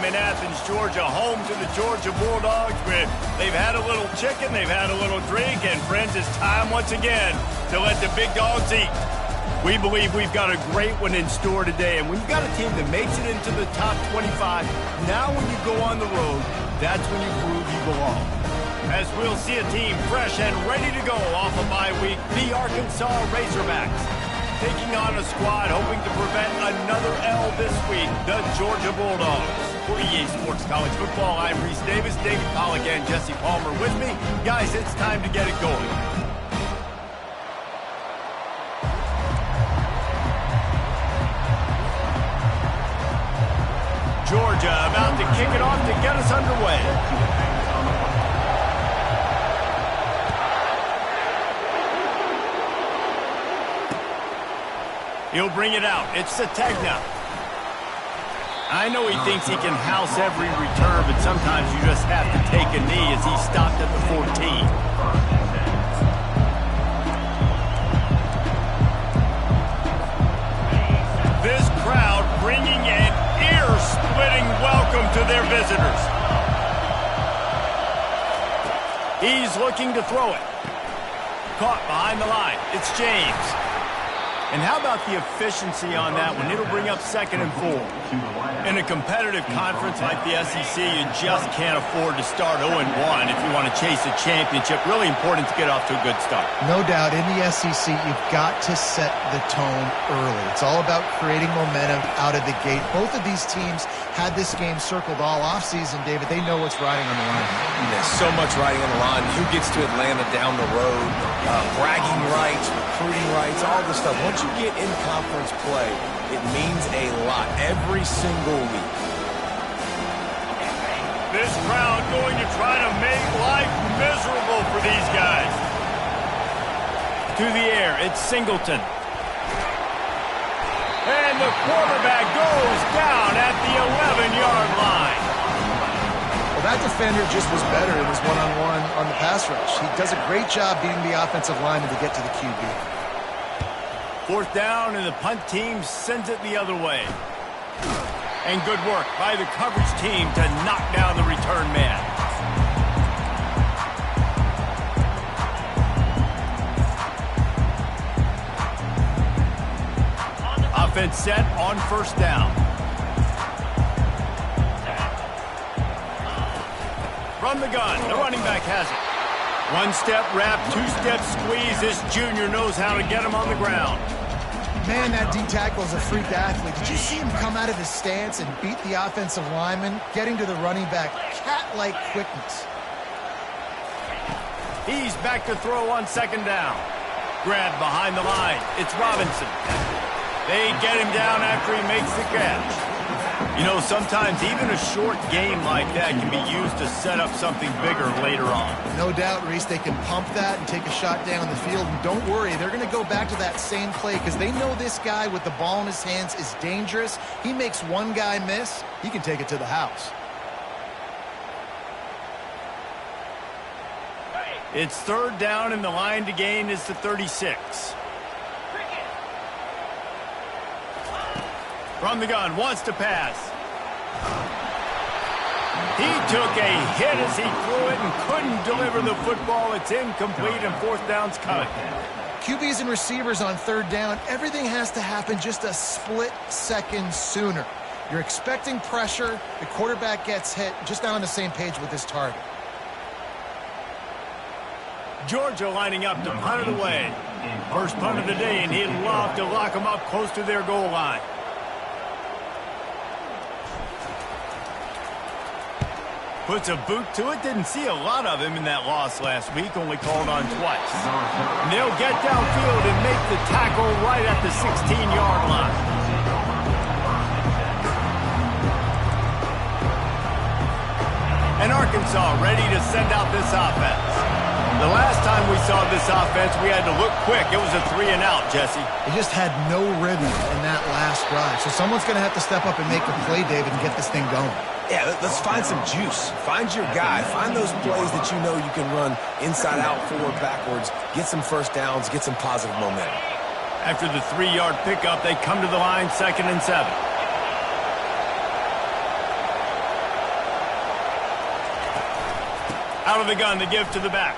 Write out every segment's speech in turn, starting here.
in Athens, Georgia, home to the Georgia Bulldogs. They've had a little chicken, they've had a little drink, and friends, it's time once again to let the big dogs eat. We believe we've got a great one in store today, and when you've got a team that makes it into the top 25, now when you go on the road, that's when you prove you belong. As we'll see a team fresh and ready to go off a bye week, the Arkansas Razorbacks taking on a squad hoping to prevent another L this week, the Georgia Bulldogs. For EA Sports College Football, I'm Reese Davis, David Pollack, and Jesse Palmer with me. Guys, it's time to get it going. Georgia about to kick it off to get us underway. He'll bring it out. It's Sategna. I know he thinks he can house every return, but sometimes you just have to take a knee as he stopped at the 14. This crowd bringing an ear-splitting welcome to their visitors. He's looking to throw it. Caught behind the line. It's James. And how about the efficiency on that one? It'll bring up 2nd and 4. In a competitive conference like the SEC, you just can't afford to start 0-1 if you want to chase a championship. Really important to get off to a good start. No doubt, in the SEC, you've got to set the tone early. It's all about creating momentum out of the gate. Both of these teams had this game circled all offseason, David. They know what's riding on the line. There's so much riding on the line. Who gets to Atlanta down the road? Bragging rights, recruiting rights, all this stuff. Once you get in conference play, it means a lot every single week. This crowd going to try to make life miserable for these guys. To the air, it's Singleton. And the quarterback goes down at the 11-yard line. Well, that defender just was better in his one-on-one on the pass rush. He does a great job beating the offensive lineman to get to the QB. 4th down, and the punt team sends it the other way. And good work by the coverage team to knock down the return man. Offense set on 1st down. From the gun, the running back has it. 1-step wrap, 2-step squeeze. This junior knows how to get him on the ground. Man, that D-tackle is a freak athlete. Did you see him come out of his stance and beat the offensive lineman, getting to the running back? Cat-like quickness. He's back to throw on 2nd down. Grab behind the line. It's Robinson. They get him down after he makes the catch. You know, sometimes even a short game like that can be used to set up something bigger later on. No doubt, Reese, they can pump that and take a shot down the field. And don't worry, they're going to go back to that same play because they know this guy with the ball in his hands is dangerous. He makes one guy miss, he can take it to the house. It's 3rd down, and the line to gain is the 36. From the gun, wants to pass. He took a hit as he threw it and couldn't deliver the football. It's incomplete, and 4th down's coming. QBs and receivers on 3rd down, everything has to happen just a split second sooner. You're expecting pressure, the quarterback gets hit, just not on the same page with his target. Georgia lining up to punt it away. First punt of the day, and he'd love to lock them up close to their goal line. Puts a boot to it. Didn't see a lot of him in that loss last week. Only called on twice. And they'll get downfield and make the tackle right at the 16-yard line. And Arkansas ready to send out this offense. The last time we saw this offense, we had to look quick. It was a 3-and-out, Jesse. They just had no rhythm in that last drive. So someone's going to have to step up and make a play, David, and get this thing going. Yeah, let's find some juice. Find your guy. Find those plays that you know you can run inside out, forward, backwards. Get some 1st downs. Get some positive momentum. After the 3-yard pickup, they come to the line 2nd and 7. Out of the gun, the give to the back.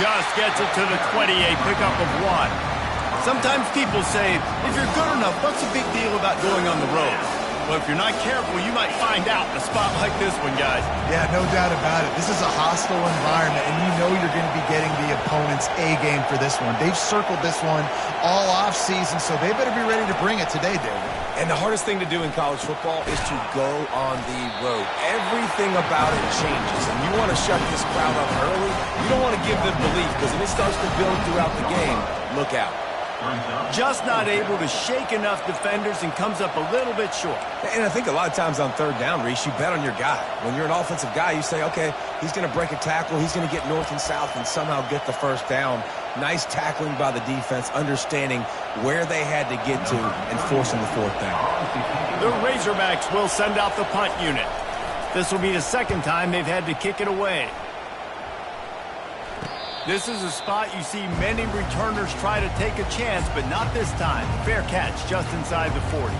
Just gets it to the 20, a pickup of 1. Sometimes people say, if you're good enough, what's the big deal about going on the road? Well, if you're not careful, you might find out in a spot like this one, guys. Yeah, no doubt about it. This is a hostile environment, and you know you're going to be getting the opponent's A game for this one. They've circled this one all offseason, so they better be ready to bring it today, David. And the hardest thing to do in college football is to go on the road. Everything about it changes, and you want to shut this crowd up early. You don't want to give them belief, because if it starts to build throughout the game, look out. Just not able to shake enough defenders and comes up a little bit short. And I think a lot of times on third down, Reese, you bet on your guy. When you're an offensive guy, you say, okay, he's going to break a tackle, he's going to get north and south and somehow get the first down. Nice tackling by the defense, understanding where they had to get to and forcing the fourth down. The Razorbacks will send out the punt unit. This will be the second time they've had to kick it away. This is a spot you see many returners try to take a chance, but not this time. Fair catch just inside the 40.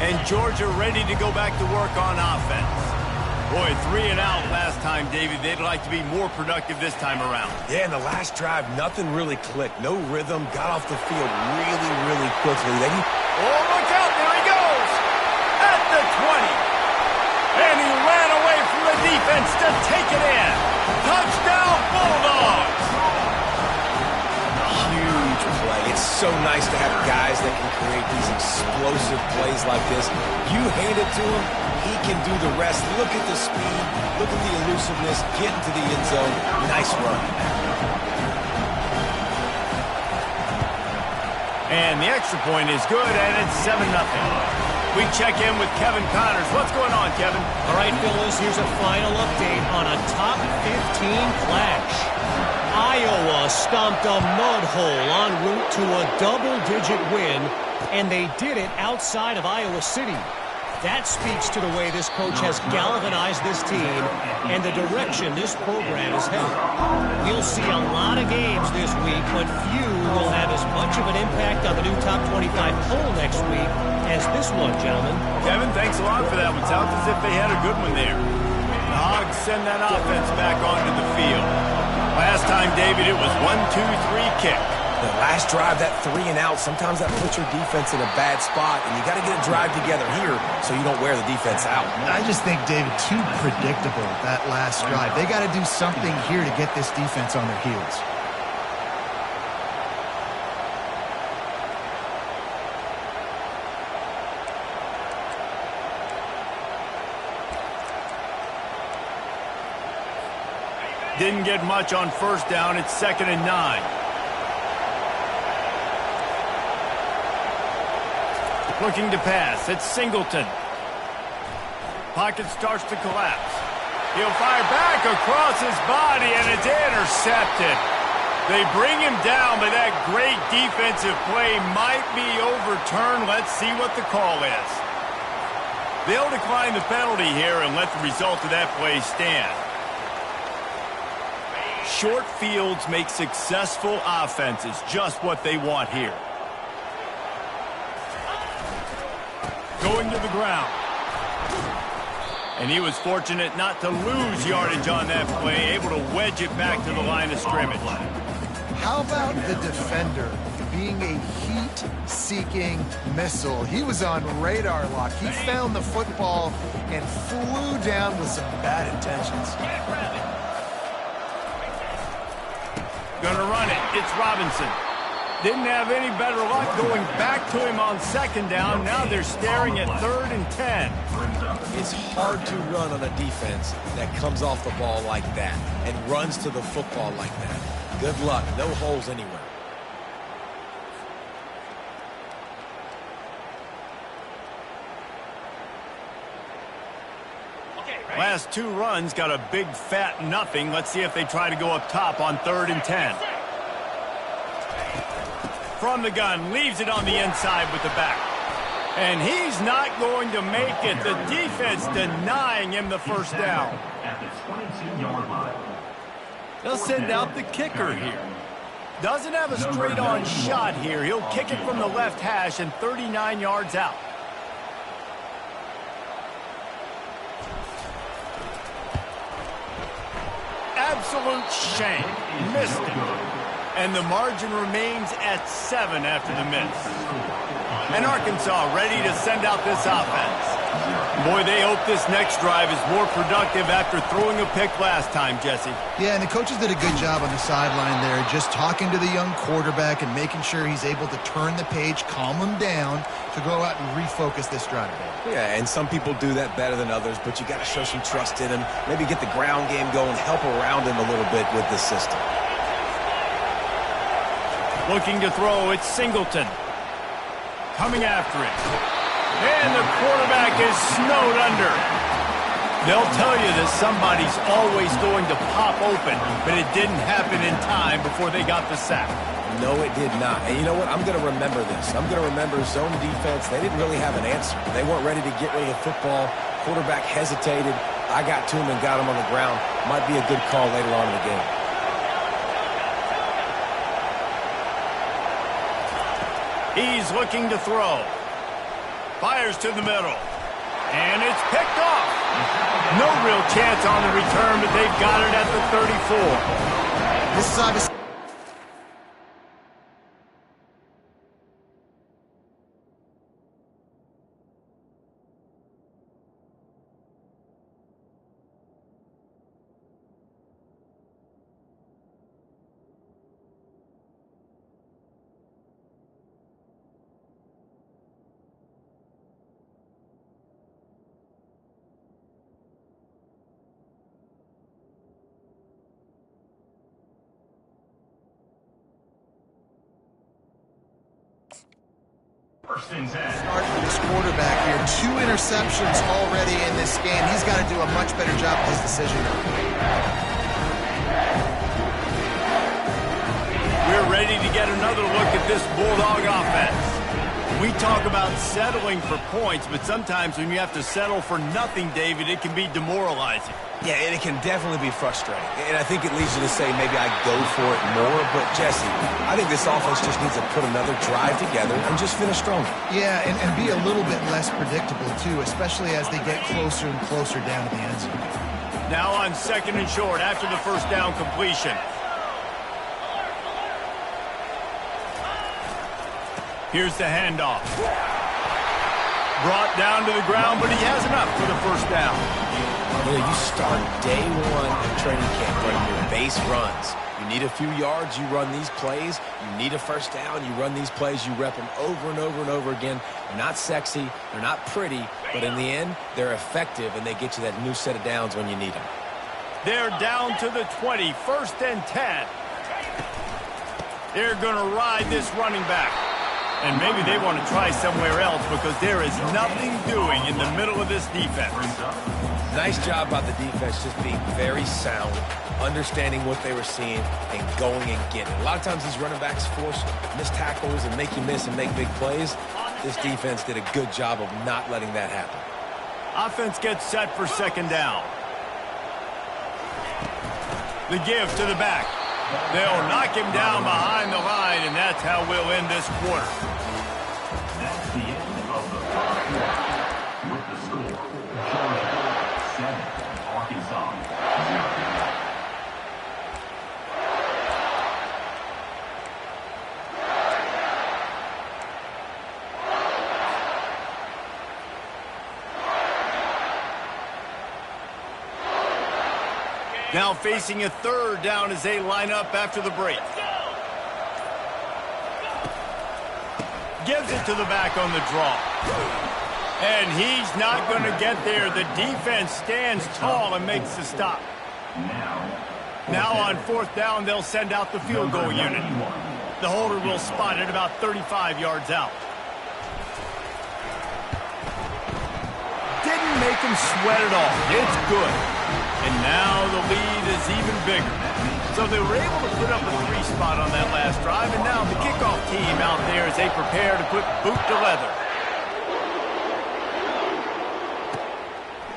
And Georgia ready to go back to work on offense. Boy, 3 and out last time, David. They'd like to be more productive this time around. Yeah, in the last drive, nothing really clicked. No rhythm. Got off the field really, really quickly. Oh, look out. There he goes. At the 20. And he ran away from the defense to take it in. Touchdown, Bulldogs. Huge play. It's so nice to have guys that can create these explosive plays like this. You hand it to him, he can do the rest. Look at the speed. Look at the elusiveness. Get into the end zone. Nice run. And the extra point is good, and it's 7-0. We check in with Kevin Connors. What's going on, Kevin? All right, fellas, here's a final update on a top 15 clash. Iowa stomped a mud hole en route to a double-digit win, and they did it outside of Iowa City. That speaks to the way this coach has galvanized this team and the direction this program is headed. We'll see a lot of games this week, but few will have as much of an impact on the new top 25 poll next week as this one, gentlemen. Kevin, thanks a lot for that one. Sounds as if they had a good one there. The Hogs send that offense back onto the field. Last time, David, it was 1-2-3 kick. The last drive, that 3 and out, sometimes that puts your defense in a bad spot, and you got to get a drive together here so you don't wear the defense out. I just think, David, too predictable, that last drive. They got to do something here to get this defense on their heels. Didn't get much on first down. It's 2nd and 9. Looking to pass. It's Singleton. Pocket starts to collapse. He'll fire back across his body, and it's intercepted. They bring him down, but that great defensive play might be overturned. Let's see what the call is. They'll decline the penalty here and let the result of that play stand. Short fields make successful offenses, just what they want here. Going to the ground. And he was fortunate not to lose yardage on that play, able to wedge it back to the line of scrimmage. How about the defender being a heat-seeking missile? He was on radar lock. He found the football and flew down with some bad intentions. Gonna run it. It's Robinson. Didn't have any better luck going back to him on 2nd down. Now they're staring at 3rd and 10. It's hard to run on a defense that comes off the ball like that and runs to the football like that. Good luck. No holes anywhere. Last 2 runs got a big fat nothing. Let's see if they try to go up top on 3rd and 10. From the gun, leaves it on the inside with the back. And he's not going to make it. The defense denying him the first down. At the 22-yard line. They'll send out the kicker here. Doesn't have a straight-on shot here. He'll kick it from the left hash and 39 yards out. Absolute shank. Missed it. And the margin remains at 7 after the miss. And Arkansas ready to send out this offense. Boy, they hope this next drive is more productive after throwing a pick last time, Jesse. Yeah, and the coaches did a good job on the sideline there, just talking to the young quarterback and making sure he's able to turn the page, calm him down to go out and refocus this drive. Yeah, and some people do that better than others, but you got to show some trust in him. Maybe get the ground game going, help around him a little bit with this system. Looking to throw, it's Singleton. Coming after it. And the quarterback is snowed under. They'll tell you that somebody's always going to pop open, but it didn't happen in time before they got the sack. No, it did not. And you know what? I'm going to remember this. I'm going to remember zone defense. They didn't really have an answer. They weren't ready to get rid of the football. Quarterback hesitated. I got to him and got him on the ground. Might be a good call later on in the game. He's looking to throw. Fires to the middle. And it's picked off. No real chance on the return, but they've got it at the 34. This is obviously... Start for this quarterback here. 2 interceptions already in this game. He's got to do a much better job with his decision. We're ready to get another look at this Bulldog offense. We talk about settling for points, but sometimes when you have to settle for nothing, David, it can be demoralizing. Yeah, and it can definitely be frustrating. And I think it leads you to say maybe I go for it more. But, Jesse, I think this offense just needs to put another drive together and just finish strong. Yeah, and be a little bit less predictable, too, especially as they get closer and closer down to the end zone. Now on 2nd and short after the first down completion. Here's the handoff. Brought down to the ground, but he has enough for the first down. You know, you start day one of training camp running your base runs. You need a few yards, you run these plays. You need a first down, you run these plays. You rep them over and over and over again. They're not sexy, they're not pretty, but in the end, they're effective, and they get you that new set of downs when you need them. They're down to the 20, 1st and 10. They're going to ride this running back. And maybe they want to try somewhere else because there is nothing doing in the middle of this defense. Nice job by the defense just being very sound, understanding what they were seeing, and going and getting it. A lot of times these running backs force missed tackles and make you miss and make big plays. This defense did a good job of not letting that happen. Offense gets set for 2nd down. The give to the back. They'll knock him down behind the line, and that's how we'll end this quarter. That's the end of the first quarter. With the score, Georgia 7, Arkansas 0. Now facing a 3rd down as they line up after the break. Gives it to the back on the draw. And he's not going to get there. The defense stands tall and makes the stop. Now on 4th down, they'll send out the field goal unit. The holder will spot it about 35 yards out. Didn't make him sweat at all. It's good. And now the lead is even bigger. So they were able to put up a 3 spot on that last drive, and now the kickoff team out there as they prepare to put boot to leather.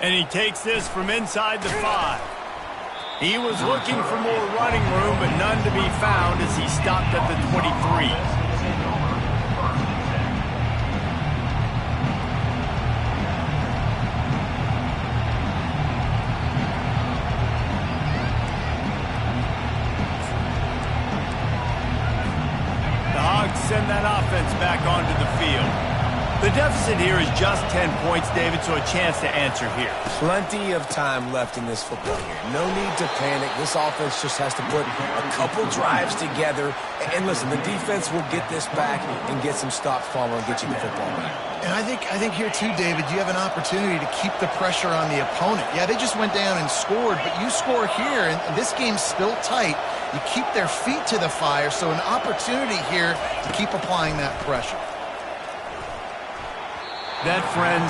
And he takes this from inside the 5. He was looking for more running room, but none to be found as he stopped at the 23. Send that offense back onto the field. The deficit here is just 10 points, David, so a chance to answer here. Plenty of time left in this football game. No need to panic. This offense just has to put a couple drives together. And listen, the defense will get this back and get some stops following and get you the football back. And I think here too, David, you have an opportunity to keep the pressure on the opponent. Yeah, they just went down and scored, but you score here, and this game's still tight. You keep their feet to the fire, so an opportunity here to keep applying that pressure. That, friends,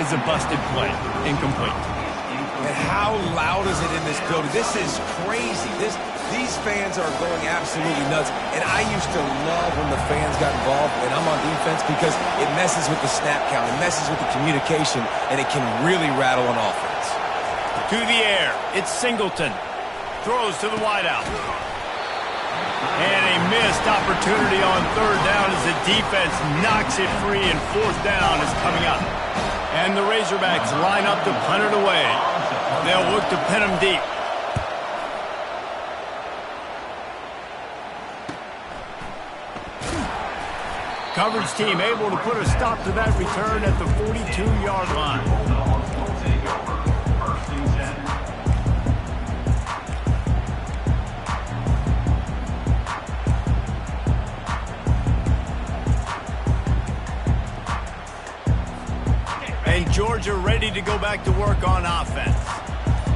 is a busted play. Incomplete. And how loud is it in this building? This is crazy. These fans are going absolutely nuts. And I used to love when the fans got involved, and I'm on defense, because it messes with the snap count. It messes with the communication, and it can really rattle an offense. To the air. It's Singleton. Throws to the wideout. And a missed opportunity on third down as the defense knocks it free, and fourth down is coming up. And the Razorbacks line up to punt it away. They'll look to pin them deep. Coverage team able to put a stop to that return at the 42-yard line. And Georgia ready to go back to work on offense.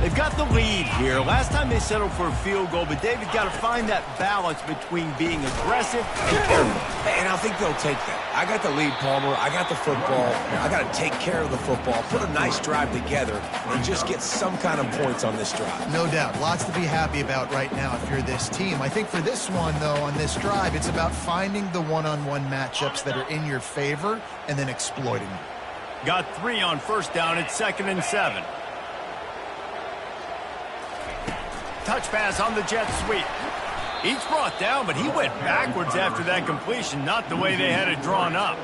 They've got the lead here. Last time they settled for a field goal, but David got to find that balance between being aggressive and careful. And I think they'll take that. I got the lead, Palmer. I got the football. I got to take care of the football, put a nice drive together, and just get some kind of points on this drive. No doubt. Lots to be happy about right now if you're this team. I think for this one, though, on this drive, it's about finding the one-on-one matchups that are in your favor and then exploiting them. Got 3 on first down. It's 2nd and 7. Touch pass on the jet sweep. Each brought down, but he went backwards after that completion, not the way they had it drawn up.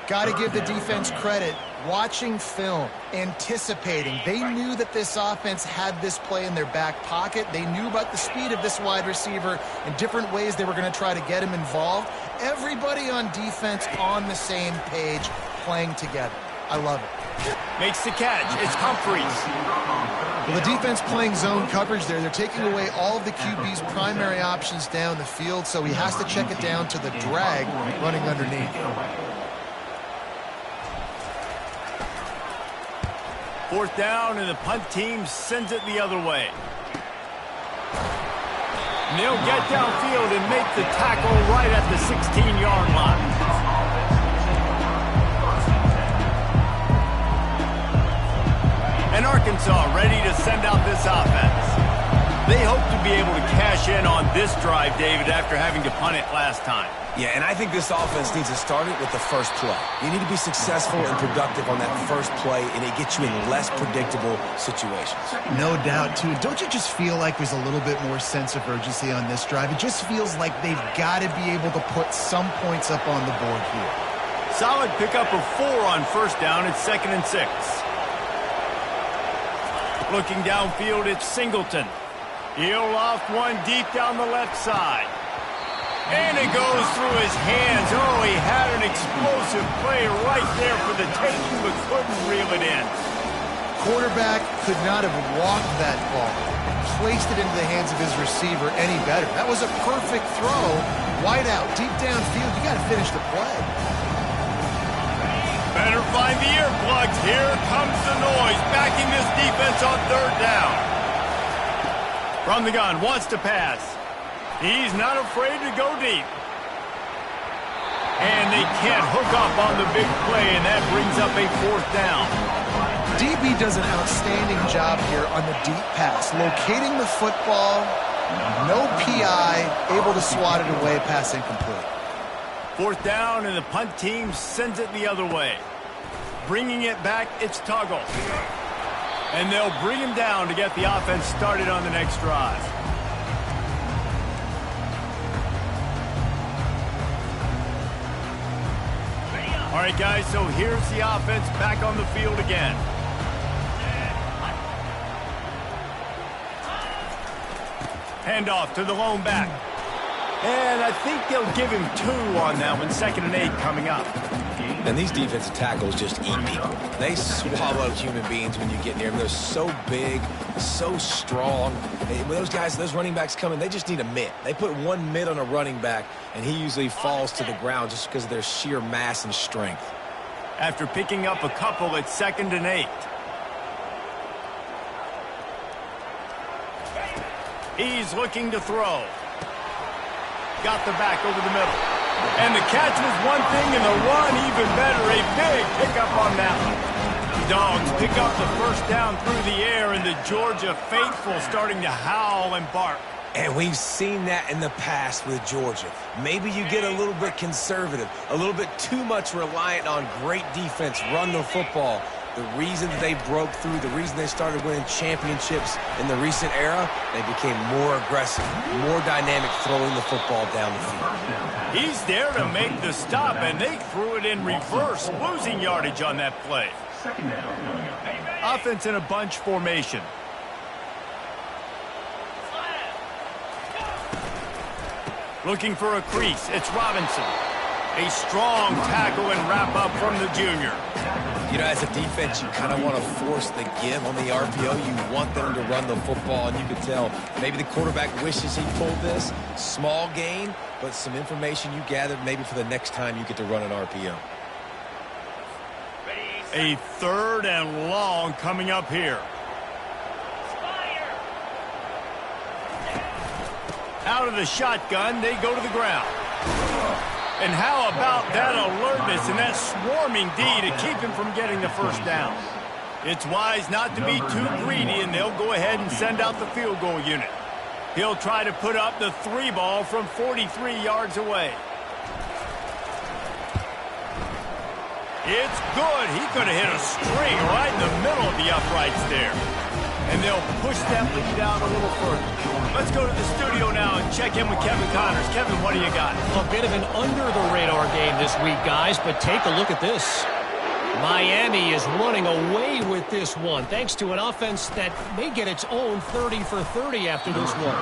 Got to give the defense credit. Watching film, anticipating. They knew that this offense had this play in their back pocket. They knew about the speed of this wide receiver and different ways they were going to try to get him involved. Everybody on defense on the same page, playing together. I love it. Makes the catch. It's Humphreys. Well, the defense playing zone coverage there. They're taking away all of the QB's primary options down the field, so he has to check it down to the drag running underneath. Fourth down, and the punt team sends it the other way. And they'll get downfield and make the tackle right at the 16-yard line. And Arkansas ready to send out this offense. They hope to be able to cash in on this drive, David, after having to punt it last time. Yeah, and I think this offense needs to start it with the first play. You need to be successful and productive on that first play, and it gets you in less predictable situations. No doubt, too. Don't you just feel like there's a little bit more sense of urgency on this drive? It just feels like they've got to be able to put some points up on the board here. Solid pickup of 4 on first down. It's 2nd and 6. Looking downfield, it's Singleton. He'll loft one deep down the left side. And it goes through his hands. Oh, he had an explosive play right there for the taking, but couldn't reel it in. Quarterback could not have walked that ball, placed it into the hands of his receiver any better. That was a perfect throw. Wide out, deep downfield. You got to finish the play. Better find the earplugs. Here comes the noise, backing this defense on third down. From the gun, wants to pass. He's not afraid to go deep. And they can't hook up on the big play, and that brings up a fourth down. DB does an outstanding job here on the deep pass, locating the football, no PI, able to swat it away, pass incomplete. Fourth down, and the punt team sends it the other way. Bringing it back, it's Tuggle. And they'll bring him down to get the offense started on the next drive. All right, guys, so here's the offense back on the field again. Handoff to the lone back. And I think they'll give him 2 on that one. 2nd and 8 coming up. And these defensive tackles just eat people. They swallow human beings when you get near them. They're so big, so strong. When those guys, those running backs come in, they just need a mitt. They put 1 mitt on a running back, and he usually falls to the ground just because of their sheer mass and strength. After picking up a couple, it's 2nd and 8. He's looking to throw. Got the back over the middle. And the catch was one thing, and the run even better. A big pickup on that one. Dogs pick up the first down through the air, and the Georgia faithful starting to howl and bark. And we've seen that in the past with Georgia. Maybe you get a little bit conservative, a little bit too much reliant on great defense, run the football. The reason that they broke through, the reason they started winning championships in the recent era, they became more aggressive, more dynamic throwing the football down the field. He's there to make the stop, and they threw it in reverse, losing yardage on that play. Offense in a bunch formation. Looking for a crease. It's Robinson. A strong tackle and wrap up from the junior. You know, as a defense, you kind of want to force the give on the RPO. You want them to run the football, and you can tell maybe the quarterback wishes he pulled this. Small gain, but some information you gathered maybe for the next time you get to run an RPO. A 3rd and long coming up here. Out of the shotgun, they go to the ground. And how about that alertness and that swarming D to keep him from getting the first down? It's wise not to be too greedy, and they'll go ahead and send out the field goal unit. He'll try to put up the 3 ball from 43 yards away. It's good. He could have hit a string right in the middle of the uprights there. And they'll push that lead out a little further. Let's go to the studio now and check in with Kevin Connors. Kevin, what do you got? A bit of an under-the-radar game this week, guys, but take a look at this. Miami is running away with this one, thanks to an offense that may get its own 30 for 30 after this one.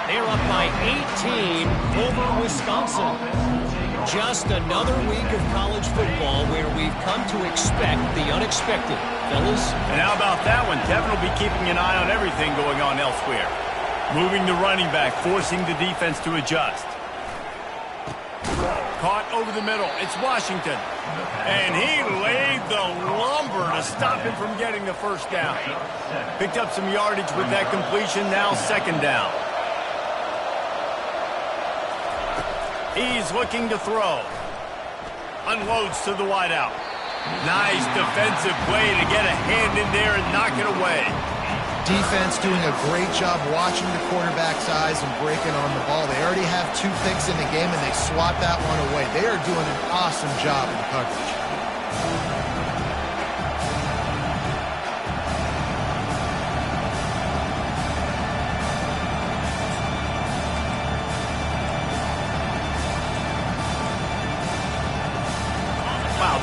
They're up by 18 over Wisconsin. Just another week of college football where we've come to expect the unexpected, fellas. And how about that one? Kevin will be keeping an eye on everything going on elsewhere. Moving the running back, forcing the defense to adjust. Caught over the middle. It's Washington. And he laid the lumber to stop him from getting the first down. Picked up some yardage with that completion. Now 2nd down. He's looking to throw. Unloads to the wideout. Nice defensive play to get a hand in there and knock it away. Defense doing a great job watching the quarterback's eyes and breaking on the ball. They already have 2 picks in the game, and they swat that one away. They are doing an awesome job in the coverage.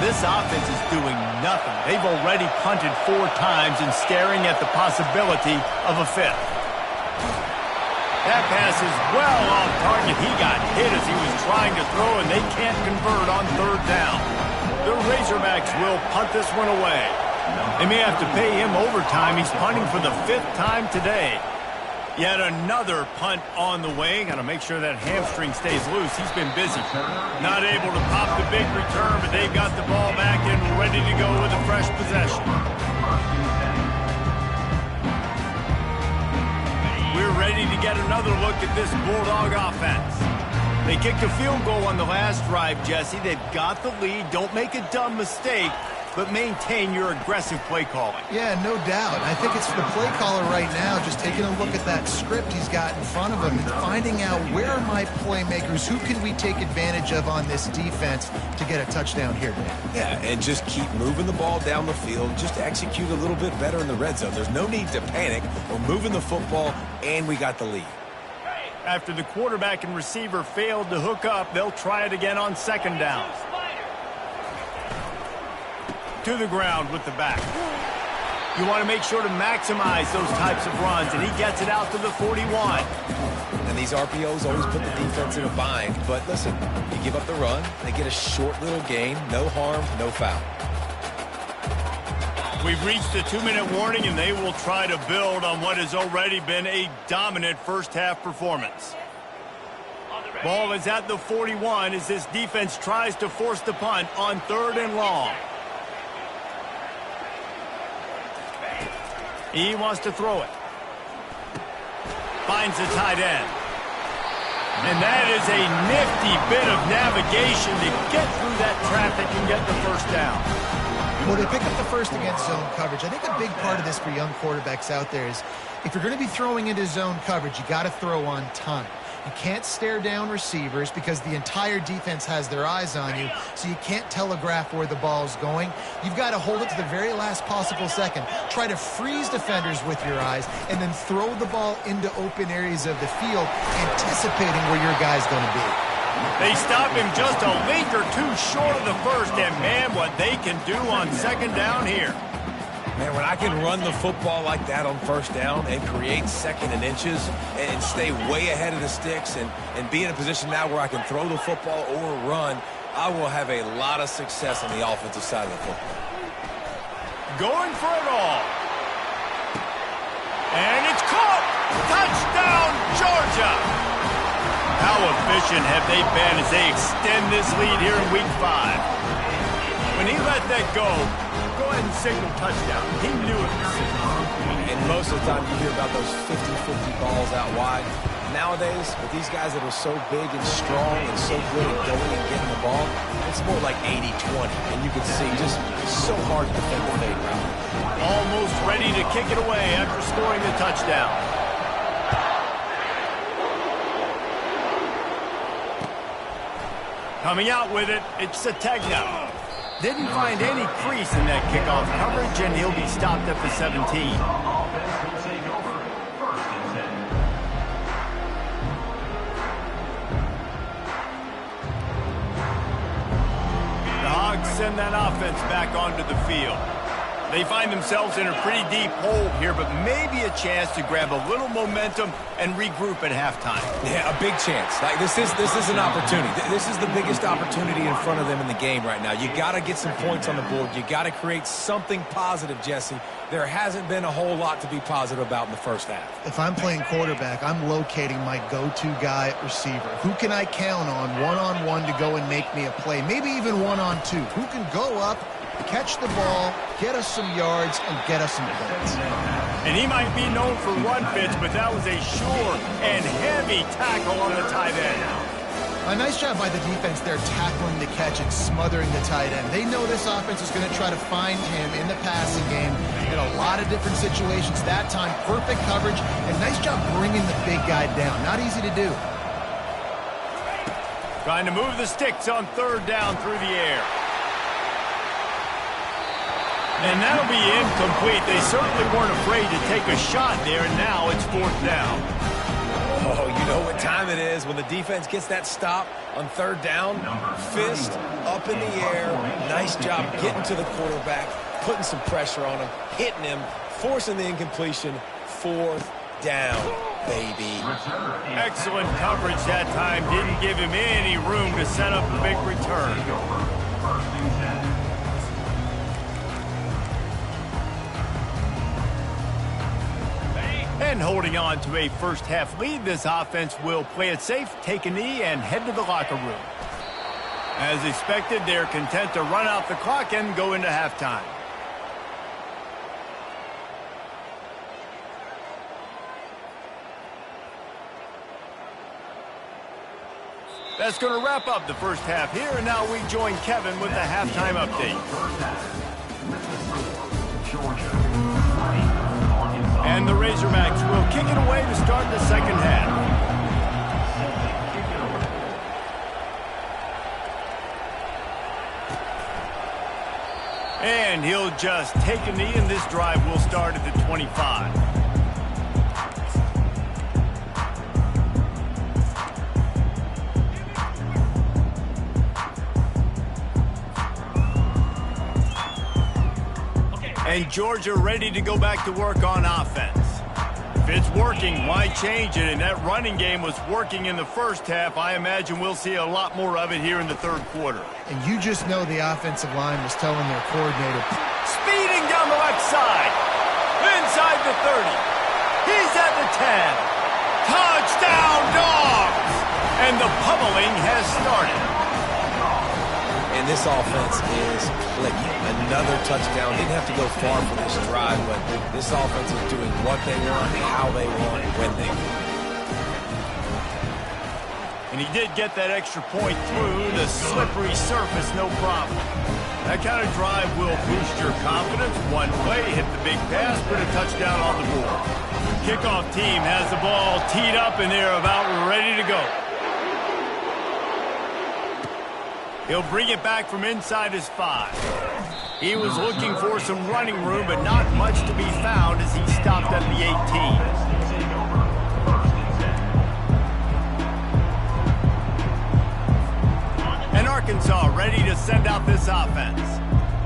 This offense is doing nothing. They've already punted 4 times and staring at the possibility of a 5th. That pass is well off target. He got hit as he was trying to throw, and they can't convert on 3rd down. The Razorbacks will punt this one away. They may have to pay him overtime. He's punting for the 5th time today. Yet another punt on the way. Got to make sure that hamstring stays loose. He's been busy. Not able to pop the big return, but they've got the ball back and ready to go with a fresh possession. We're ready to get another look at this Bulldog offense. They kicked a field goal on the last drive, Jesse. They've got the lead. Don't make a dumb mistake. but maintain your aggressive play calling. Yeah, no doubt. I think it's the play caller right now just taking a look at that script he's got in front of him and finding out where are my playmakers, who can we take advantage of on this defense to get a touchdown here today. Yeah, and just keep moving the ball down the field. Just execute a little bit better in the red zone. There's no need to panic. We're moving the football, and we got the lead. After the quarterback and receiver failed to hook up, they'll try it again on second down. To the ground with the back. You want to make sure to maximize those types of runs, and he gets it out to the 41. And these RPOs always put the defense in a bind. But listen, you give up the run, they get a short little gain, no harm, no foul. We've reached the 2-minute warning, and they will try to build on what has already been a dominant first-half performance. Ball is at the 41 as this defense tries to force the punt on 3rd and long. He wants to throw it. Finds the tight end. And that is a nifty bit of navigation to get through that traffic and get the first down. Well, they pick up the first against zone coverage. I think a big part of this for young quarterbacks out there is if you're going to be throwing into zone coverage, you got to throw on time. You can't stare down receivers because the entire defense has their eyes on you, so you can't telegraph where the ball's going. You've got to hold it to the very last possible second. Try to freeze defenders with your eyes and then throw the ball into open areas of the field, anticipating where your guy's going to be. They stop him just a link or two short of the first, and man, what they can do on second down here. Man, when I can run the football like that on first down and create second and inches and stay way ahead of the sticks and be in a position now where I can throw the football or run, I will have a lot of success on the offensive side of the football. Going for it all. And it's caught. Touchdown, Georgia. How efficient have they been as they extend this lead here in Week 5? When he let that go ahead and signal touchdown. He knew it was signal. And most of the time you hear about those 50-50 balls out wide. Nowadays, with these guys that are so big and strong and so good at going and getting the ball, it's more like 80-20. And you can see just so hard to defend the fade route. Almost ready to kick it away after scoring the touchdown. Coming out with it, it's Sategna. Didn't find any crease in that kickoff coverage, and he'll be stopped at the 17. The Hogs send that offense back onto the field. They find themselves in a pretty deep hole here, but maybe a chance to grab a little momentum and regroup at halftime. Yeah, a big chance. Like this is an opportunity. This is the biggest opportunity in front of them in the game right now. You got to get some points on the board. You got to create something positive, Jesse. There hasn't been a whole lot to be positive about in the first half. If I'm playing quarterback, I'm locating my go-to guy at receiver. Who can I count on one-on-one to go and make me a play? Maybe even one-on-two. Who can go up, catch the ball, get us some yards, and get us some points. And he might be known for run fits, but that was a sure and heavy tackle on the tight end. A nice job by the defense there tackling the catch and smothering the tight end. They know this offense is going to try to find him in the passing game in a lot of different situations. That time, perfect coverage, and nice job bringing the big guy down. Not easy to do. Trying to move the sticks on third down through the air. And that'll be incomplete. They certainly weren't afraid to take a shot there, and now it's fourth down. Oh, you know what time it is when the defense gets that stop on third down. Fist up in the air. Nice job getting to the quarterback, putting some pressure on him, hitting him, forcing the incompletion. Fourth down, baby. Excellent coverage that time. Didn't give him any room to set up a big return. And holding on to a first-half lead, this offense will play it safe, take a knee, and head to the locker room. As expected, they're content to run out the clock and go into halftime. That's going to wrap up the first half here, and now we join Kevin with the halftime update. Georgia, 3, Arkansas. And the Razorbacks will kick it away to start the second half. And he'll just take a knee, and this drive will start at the 25. And Georgia ready to go back to work on offense. If it's working, why change it? And that running game was working in the first half. I imagine we'll see a lot more of it here in the third quarter. And you just know the offensive line was telling their coordinator. Speeding down the left side. Inside the 30. He's at the 10. Touchdown, Dogs! And the pummeling has started. And this offense is clicking. Another touchdown. Didn't have to go far for this drive, but this offense is doing what they want, how they want, when they want. And he did get that extra point through the slippery surface, no problem. That kind of drive will boost your confidence. One play, hit the big pass, put a touchdown on the board. Kickoff team has the ball teed up, and they're about ready to go. He'll bring it back from inside his 5. He was looking for some running room, but not much to be found as he stopped at the 18. And Arkansas ready to send out this offense.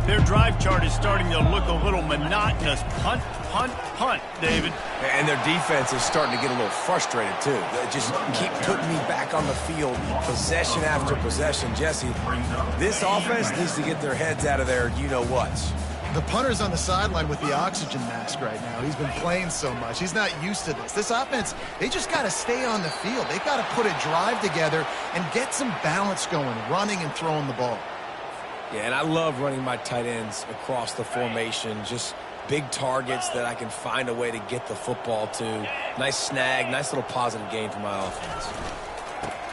Their drive chart is starting to look a little monotonous. Punt, punt, punt, David. And their defense is starting to get a little frustrated, too. They just keep putting me back on the field, possession after possession. Jesse, this offense needs to get their heads out of their you-know-whats. The punter's on the sideline with the oxygen mask right now. He's been playing so much. He's not used to this. This offense, they just got to stay on the field. They've got to put a drive together and get some balance going, running and throwing the ball. Yeah, and I love running my tight ends across the formation, just big targets that I can find a way to get the football to. Nice snag, nice little positive gain for my offense.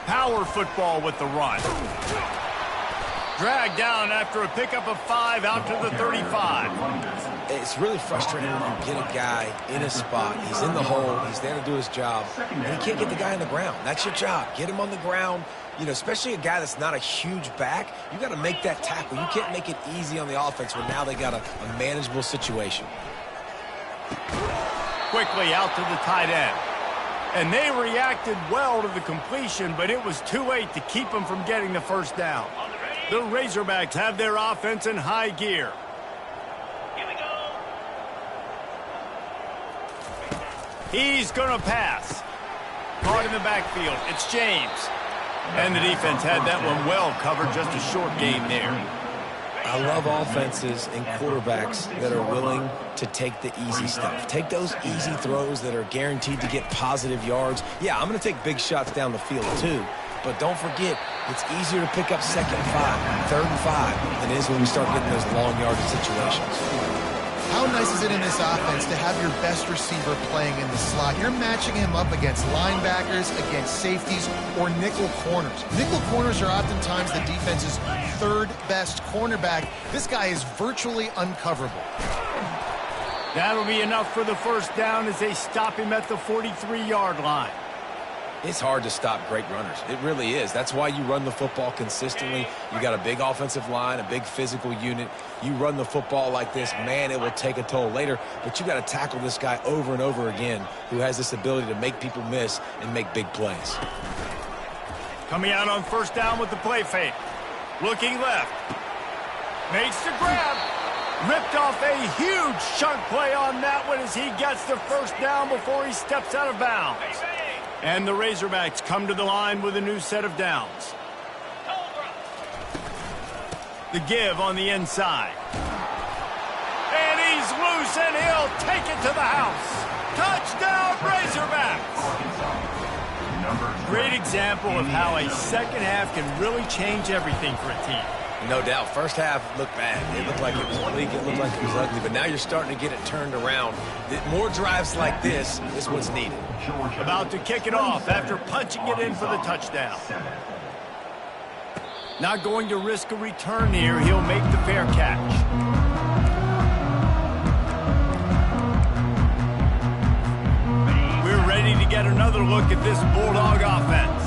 Power football with the run. Dragged down after a pickup of 5 out to the 35. It's really frustrating when you get a guy in a spot. He's in the hole. He's there to do his job. And he can't get the guy on the ground. That's your job. Get him on the ground. You know, especially a guy that's not a huge back. You got to make that tackle. You can't make it easy on the offense when now they got a manageable situation. Quickly out to the tight end. And they reacted well to the completion, but it was too late to keep them from getting the first down. The Razorbacks have their offense in high gear. Here we go. He's going to pass. Caught in the backfield. It's James. And the defense had that one well covered. Just a short game there. I love offenses and quarterbacks that are willing to take the easy stuff. Take those easy throws that are guaranteed to get positive yards. Yeah, I'm going to take big shots down the field too. But don't forget, it's easier to pick up second and 5, third and 5 than it is when we start getting those long yardage situations. How nice is it in this offense to have your best receiver playing in the slot? You're matching him up against linebackers, against safeties, or nickel corners. Nickel corners are oftentimes the defense's third best cornerback. This guy is virtually uncoverable. That'll be enough for the first down as they stop him at the 43-yard line. It's hard to stop great runners. It really is. That's why you run the football consistently. You got a big offensive line, a big physical unit. You run the football like this, man, it will take a toll later. But you got to tackle this guy over and over again who has this ability to make people miss and make big plays. Coming out on first down with the play fake. Looking left. Makes the grab. Ripped off a huge chunk play on that one as he gets the first down before he steps out of bounds. And the Razorbacks come to the line with a new set of downs. The give on the inside. And he's loose, and he'll take it to the house. Touchdown, Razorbacks! Great example of how a second half can really change everything for a team. No doubt. First half looked bad. It looked like it was bleak. It looked like it was ugly. But now you're starting to get it turned around. More drives like this is what's needed. About to kick it off after punching it in for the touchdown. Not going to risk a return here. He'll make the fair catch. another look at this Bulldog offense.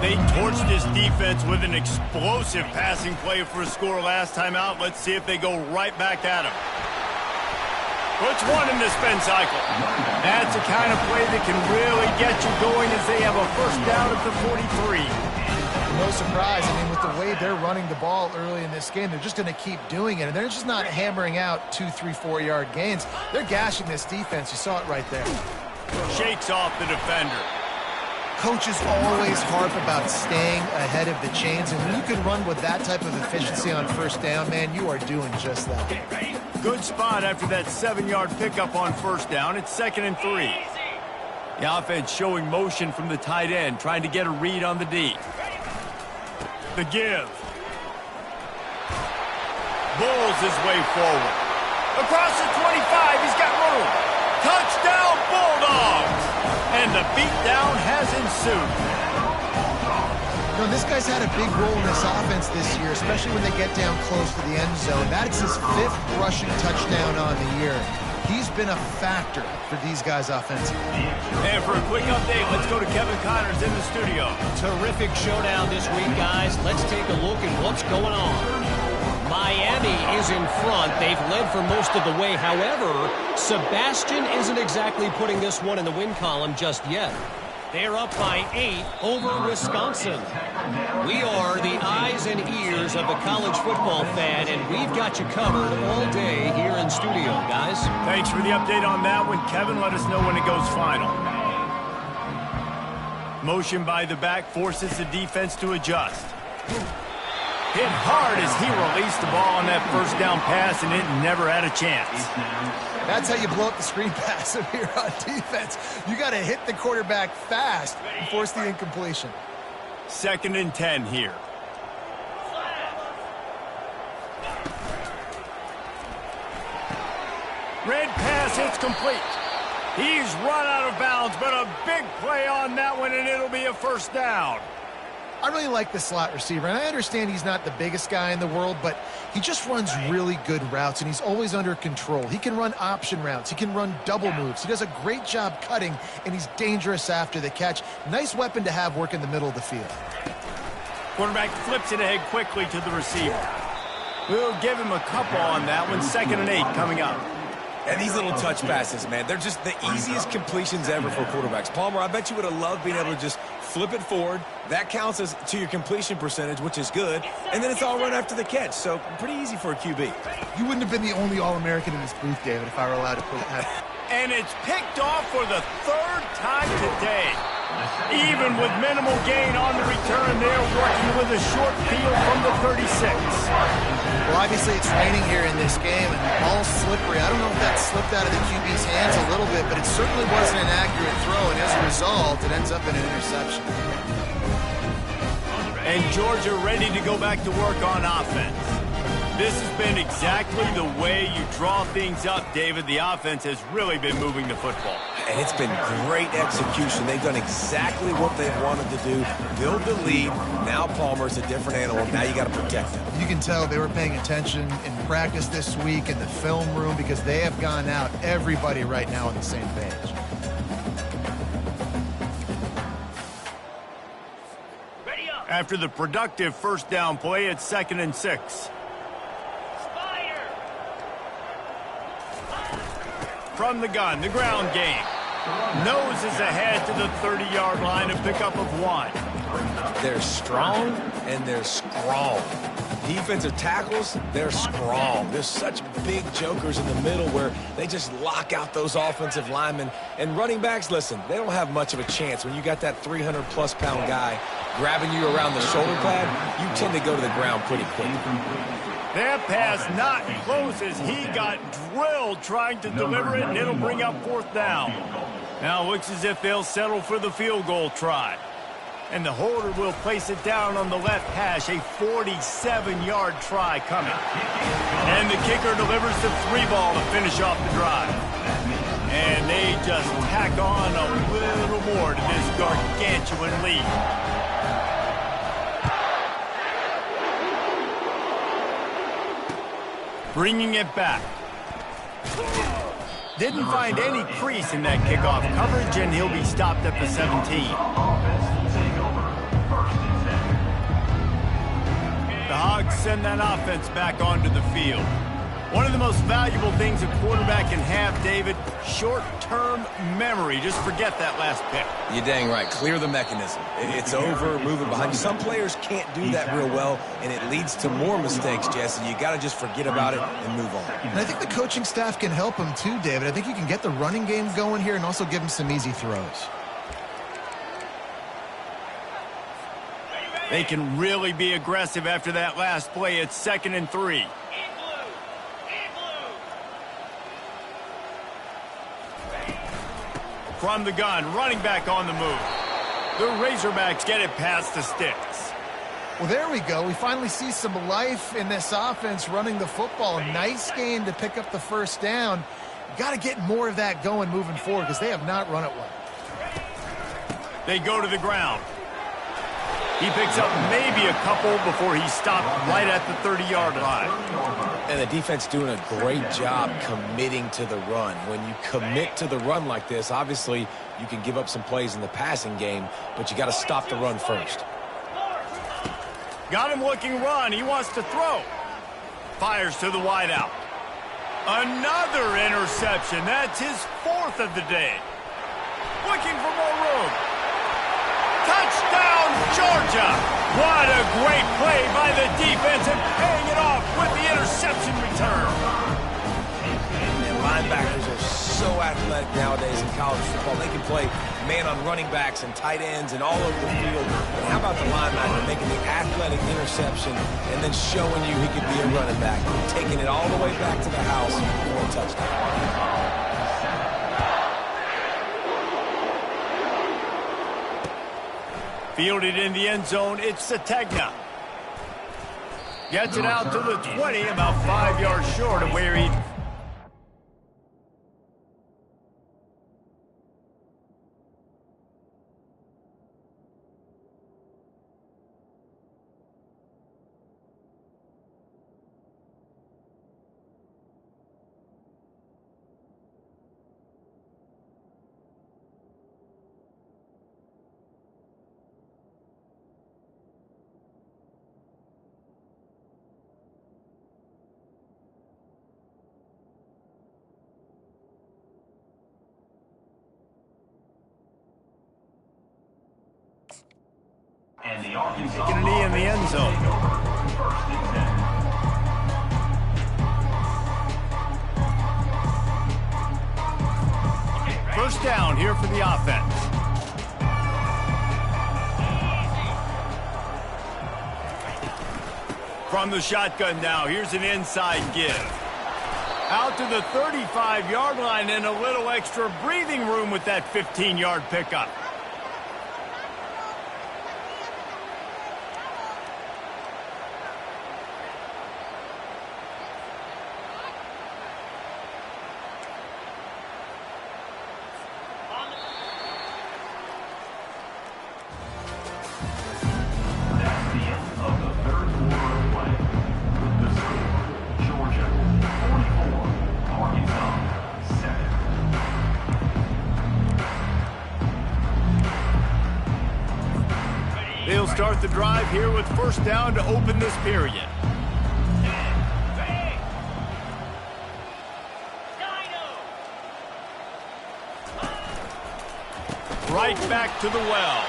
They torched this defense with an explosive passing play for a score last time out. Let's see if they go right back at him. Puts one in the spin cycle. That's the kind of play that can really get you going as they have a first down at the 43. No surprise. I mean, with the way they're running the ball early in this game, they're just going to keep doing it. And they're just not hammering out 2, 3, 4-yard gains. They're gashing this defense. You saw it right there. Shakes off the defender. Coaches always harp about staying ahead of the chains, and when you can run with that type of efficiency on first down, man, you are doing just that. Good spot after that 7-yard pickup on first down. It's 2nd and 3. The offense showing motion from the tight end, trying to get a read on the D. The give. Bulls his way forward. Across the 25, he's got room. Touchdown, Bulldogs! And the beatdown has ensued. You know, this guy's had a big role in this offense this year, especially when they get down close to the end zone. That's his 5th rushing touchdown on the year. He's been a factor for these guys offensively. And for a quick update, let's go to Kevin Connors in the studio. Terrific showdown this week, guys. Let's take a look at what's going on. Miami is in front. They've led for most of the way. However, Sebastian isn't exactly putting this one in the win column just yet. They're up by 8 over Wisconsin. We are the eyes and ears of the college football fan, and we've got you covered all day here in studio, guys. Thanks for the update on that one, Kevin. Let us know when it goes final. Motion by the back forces the defense to adjust. Hit hard as he released the ball on that first down pass, and it never had a chance. That's how you blow up the screen pass here on defense. You got to hit the quarterback fast and force the incompletion. 2nd and 10 here. Red pass hits complete. He's run out of bounds, but a big play on that one, and it'll be a first down. I really like the slot receiver, and I understand he's not the biggest guy in the world, but he just runs really good routes, and he's always under control. He can run option routes. He can run double moves. He does a great job cutting, and he's dangerous after the catch. Nice weapon to have work in the middle of the field. Quarterback flips it ahead quickly to the receiver. We'll give him a couple on that one. 2nd and 8 coming up. And these little touch passes, man, they're just the easiest completions ever for quarterbacks. Palmer, I bet you would have loved being able to just flip it forward. That counts as to your completion percentage, which is good. And then it's all run after the catch, so pretty easy for a QB. You wouldn't have been the only All-American in this booth, David, if I were allowed to put that. And it's picked off for the 3rd time today. Even with minimal gain on the return, they're working with a short field from the 36. Well, obviously it's raining here in this game, and the ball's slippery. I don't know if that slipped out of the QB's hands a little bit, but it certainly wasn't an accurate throw, and as a result, it ends up in an interception. And Georgia ready to go back to work on offense. This has been exactly the way you draw things up, David. The offense has really been moving the football. And it's been great execution. They've done exactly what they wanted to do. Build the lead. Now Palmer's a different animal. Now you got to protect him. You can tell they were paying attention in practice this week in the film room because they have gone out, everybody right now on the same page. After the productive first down play, it's 2nd and 6. From the gun, the ground game. Noses ahead to the 30-yard line, a pickup of 1. They're strong and they're strong. Defensive tackles, they're strong. There's such big jokers in the middle where they just lock out those offensive linemen. And running backs, listen, they don't have much of a chance. When you got that 300-plus pound guy grabbing you around the shoulder pad, you tend to go to the ground pretty quick. That pass not close as he got drilled trying to deliver it, and it'll bring up 4th down. Now it looks as if they'll settle for the field goal try. And the holder will place it down on the left hash, a 47-yard try coming. And the kicker delivers the 3-ball to finish off the drive. And they just tack on a little more to this gargantuan lead. Bringing it back. Didn't find any crease in that kickoff coverage, and he'll be stopped at the 17. Offense will take over. First and 10. The Hogs send that offense back onto the field. One of the most valuable things a quarterback can have, David, short-term memory. Just forget that last pick. You're dang right. Clear the mechanism. It's over, moving behind you. Some players can't do that real well, and it leads to more mistakes, Jesse. You got to just forget about it and move on. And I think the coaching staff can help him too, David. I think you can get the running game going here and also give him some easy throws. They can really be aggressive after that last play. It's 2nd and 3. From the gun, running back on the move. The Razorbacks get it past the sticks. Well, there we go. We finally see some life in this offense running the football. Nice game to pick up the first down. Got to get more of that going moving forward because they have not run it well. They go to the ground. He picks up maybe a couple before he's stopped right at the 30-yard line. And the defense doing a great job committing to the run. When you commit to the run like this, obviously you can give up some plays in the passing game, but you got to stop the run first. Got him looking run. He wants to throw. Fires to the wideout. Another interception. That's his 4th of the day. Looking for more room. Touchdown, Georgia! What a great play by the defense and paying it off with the interception return. And linebackers are so athletic nowadays in college football. They can play man on running backs and tight ends and all over the field. But how about the linebacker making the athletic interception and then showing you he could be a running back, taking it all the way back to the house for a touchdown. Fielded in the end zone, it's Sategna. Gets it out to the 20, about 5 yards short of where he... And the Arkansas Taking a knee in the end zone. First and 10. First down here for the offense. From the shotgun now, here's an inside give. Out to the 35-yard line and a little extra breathing room with that 15-yard pickup. They'll start the drive here with first down to open this period. Right back to the well.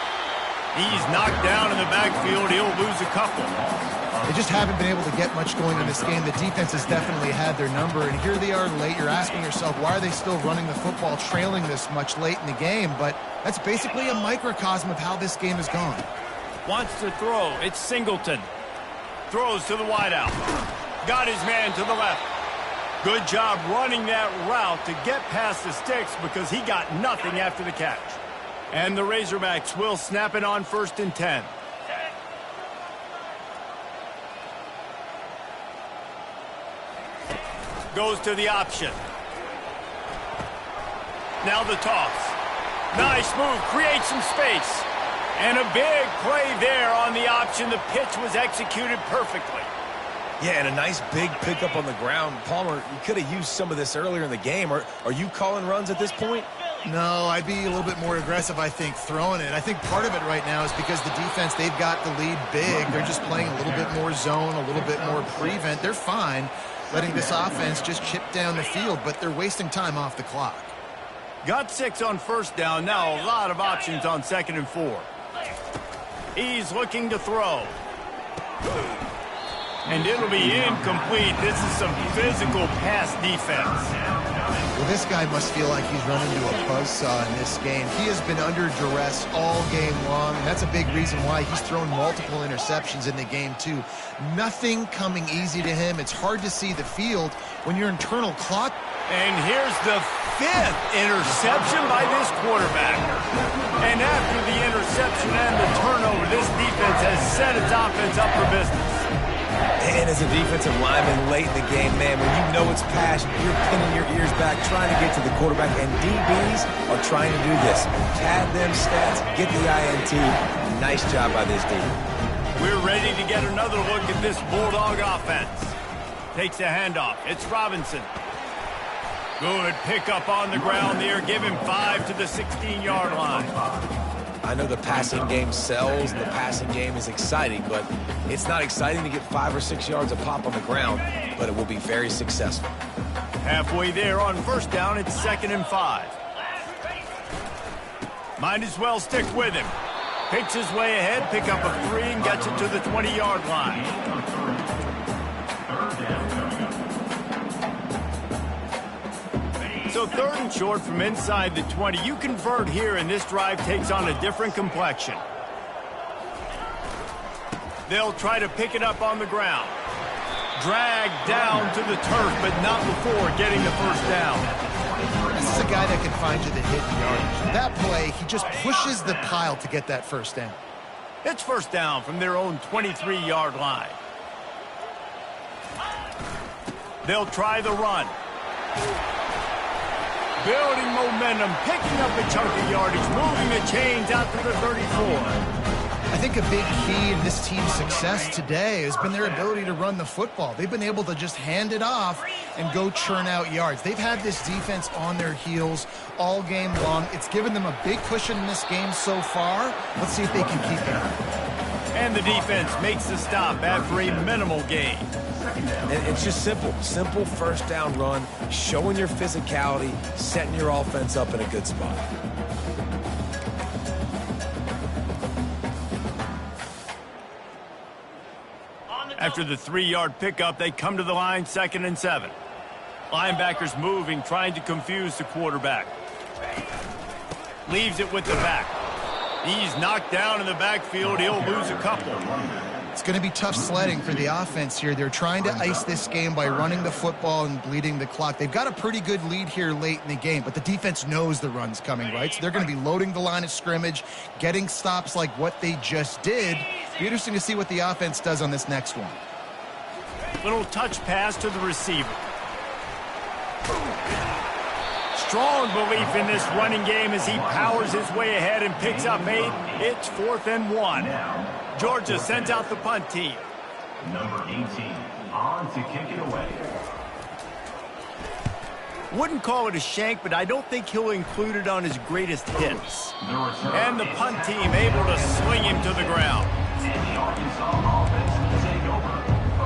He's knocked down in the backfield. He'll lose a couple. They just haven't been able to get much going in this game. The defense has definitely had their number, and here they are late. You're asking yourself, why are they still running the football, trailing this much late in the game? But that's basically a microcosm of how this game has gone. Wants to throw. It's Singleton. Throws to the wideout. Got his man to the left. Good job running that route to get past the sticks because he got nothing after the catch. And the Razorbacks will snap it on first and 10. Goes to the option. Now the toss. Nice move. Creates some space. And a big play there on the option. The pitch was executed perfectly. Yeah, and a nice big pickup on the ground. Palmer, you could have used some of this earlier in the game. Are you calling runs at this point? No, I'd be a little bit more aggressive, I think, throwing it. I think part of it right now is because the defense, they've got the lead big. They're just playing a little bit more zone, a little bit more prevent. They're fine letting this offense just chip down the field, but they're wasting time off the clock. Got 6 on first down. Now a lot of options on 2nd and 4. He's looking to throw. And it'll be incomplete. This is some physical pass defense. Well, this guy must feel like he's run into a buzzsaw in this game. He has been under duress all game long, and that's a big reason why he's thrown multiple interceptions in the game, too. Nothing coming easy to him. It's hard to see the field when your internal clock. And here's the 5th interception by this quarterback. And after the interception and the turnover, this defense has set its offense up for business. And as a defensive lineman late in the game, man, when you know it's passion, you're pinning your ears back, trying to get to the quarterback, and DBs are trying to do this. Pad them stats, get the INT. Nice job by this D. We're ready to get another look at this Bulldog offense. Takes a handoff. It's Robinson. Good pickup on the ground there. Give him 5 to the 16-yard line. I know the passing game sells and the passing game is exciting, but it's not exciting to get 5 or 6 yards a pop on the ground, but it will be very successful. Halfway there on first down, it's 2nd and 5. Might as well stick with him. Picks his way ahead, pick up a 3, and gets it to the 20-yard line. So 3rd and short from inside the 20. You convert here, and this drive takes on a different complexion. They'll try to pick it up on the ground. Dragged down to the turf, but not before getting the first down. This is a guy that can find you the hidden yardage. That play, he just pushes the pile to get that first down. It's first down from their own 23-yard line. They'll try the run. Building momentum, picking up a chunk of yardage, moving the chains out to the 34. I think a big key in this team's success today has been their ability to run the football. They've been able to just hand it off and go churn out yards. They've had this defense on their heels all game long. It's given them a big cushion in this game so far. Let's see if they can keep it. And the defense makes the stop after a minimal gain. And it's just simple first down run, showing your physicality, setting your offense up in a good spot. After the 3-yard pickup, they come to the line, 2nd and 7. Linebackers moving, trying to confuse the quarterback. Leaves it with the back. He's knocked down in the backfield. He'll lose a couple. It's going to be tough sledding for the offense here. They're trying to ice this game by running the football and bleeding the clock. They've got a pretty good lead here late in the game, but the defense knows the run's coming, right? So they're going to be loading the line of scrimmage, getting stops like what they just did. It'll be interesting to see what the offense does on this next one. Little touch pass to the receiver. Strong belief in this running game as he powers his way ahead and picks up 8. It's 4th and 1. Georgia sends out the punt team. Number 18 on to kick it away. Wouldn't call it a shank, but I don't think he'll include it on his greatest hits. And the punt team able to swing him to the ground. And the Arkansas offense will take over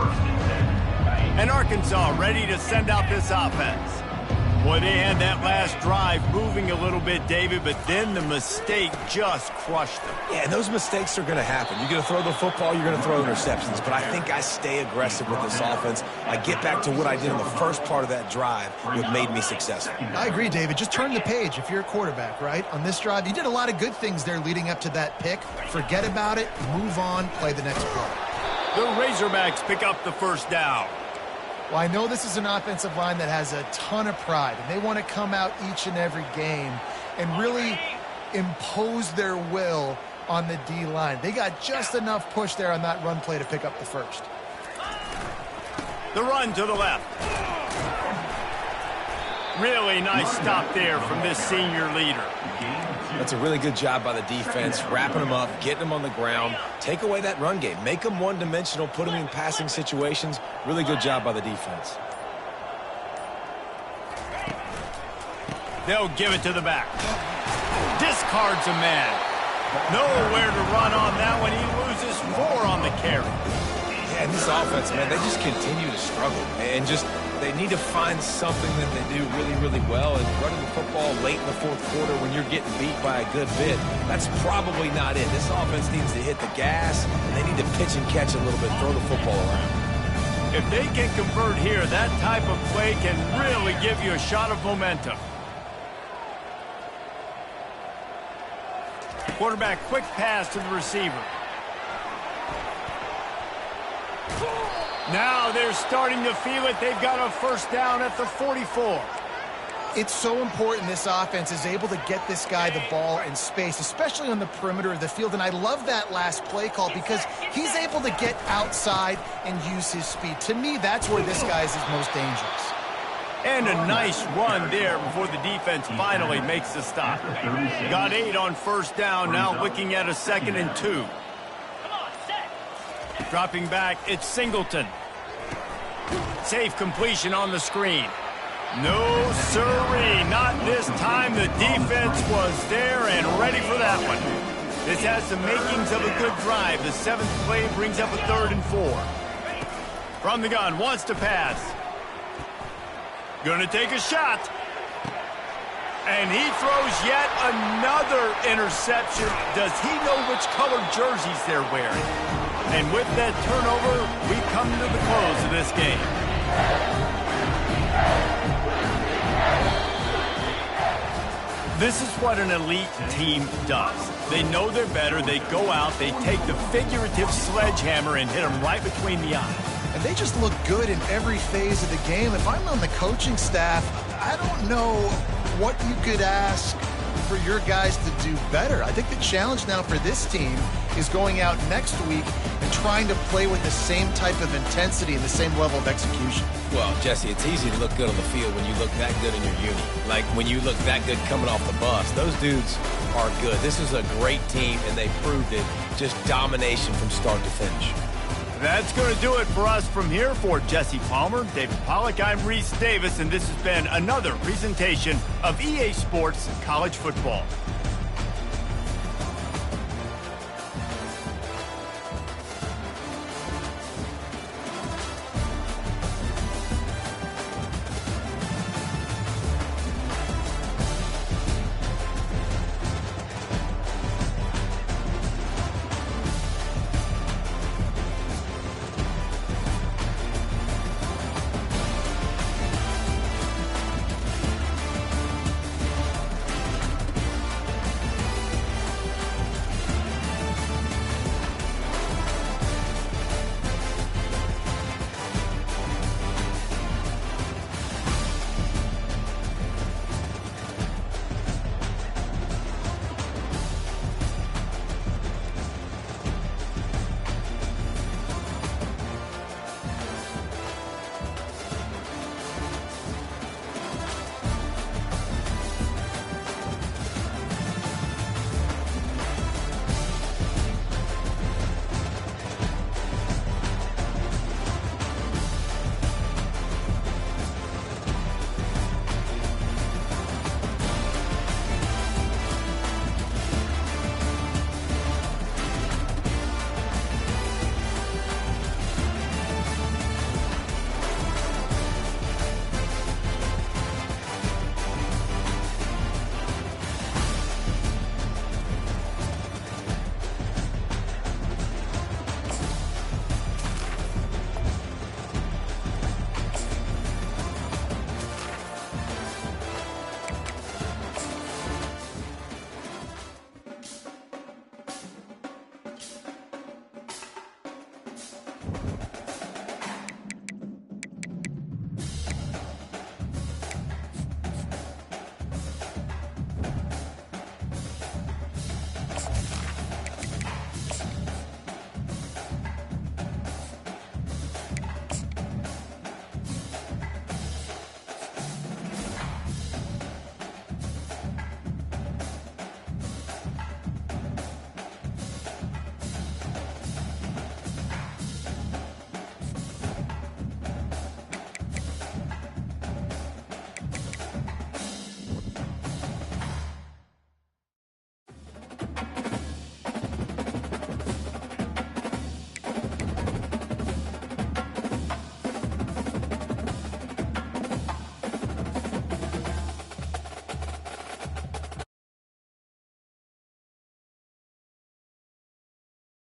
1st and 10. And Arkansas ready to send out this offense. Boy, they had that last drive moving a little bit, David, but then the mistake just crushed them. Yeah, and those mistakes are going to happen. You're going to throw the football, you're going to throw interceptions, but I think I stay aggressive with this offense. I get back to what I did in the first part of that drive, what made me successful. I agree, David. Just turn the page if you're a quarterback, right? On this drive, you did a lot of good things there leading up to that pick. Forget about it, move on, play the next play. The Razorbacks pick up the first down. Well, I know this is an offensive line that has a ton of pride, and they want to come out each and every game and really impose their will on the D-line. They got just enough push there on that run play to pick up the first. The run to the left. Really nice stop there from this senior leader. That's a really good job by the defense, wrapping them up, getting them on the ground. Take away that run game. Make them one-dimensional, put them in passing situations. Really good job by the defense. They'll give it to the back. Discards a man. Nowhere to run on that one. He loses 4 on the carry. Yeah, and this offense, man, they just continue to struggle. And they need to find something that they do really, really well. And running the football late in the fourth quarter when you're getting beat by a good bit, that's probably not it. This offense needs to hit the gas, and they need to pitch and catch a little bit, throw the football around. If they can convert here, that type of play can really give you a shot of momentum. Quarterback, quick pass to the receiver. Now they're starting to feel it. They've got a first down at the 44. It's so important this offense is able to get this guy the ball in space, especially on the perimeter of the field. And I love that last play call because he's able to get outside and use his speed. To me, that's where this guy is his most dangerous. And a nice run there before the defense finally makes the stop. Got 8 on first down, now looking at a 2nd and 2. Dropping back, it's Singleton. Safe completion on the screen. No sirree, not this time. The defense was there and ready for that one. This has the makings of a good drive. The 7th play brings up a 3rd and 4. From the gun, wants to pass. Gonna take a shot. And he throws yet another interception. Does he know which colored jerseys they're wearing? And with that turnover, we come to the close of this game. This is what an elite team does. They know they're better. They go out, they take the figurative sledgehammer and hit them right between the eyes. And they just look good in every phase of the game. If I'm on the coaching staff, I don't know what you could ask for your guys to do better. I think the challenge now for this team is going out next week and trying to play with the same type of intensity and the same level of execution. Well, Jesse, it's easy to look good on the field when you look that good in your uni. Like when you look that good coming off the bus. Those dudes are good. This is a great team, and they proved it. Just domination from start to finish. That's going to do it for us from here. For Jesse Palmer, David Pollack, I'm Reese Davis, and this has been another presentation of EA Sports College Football.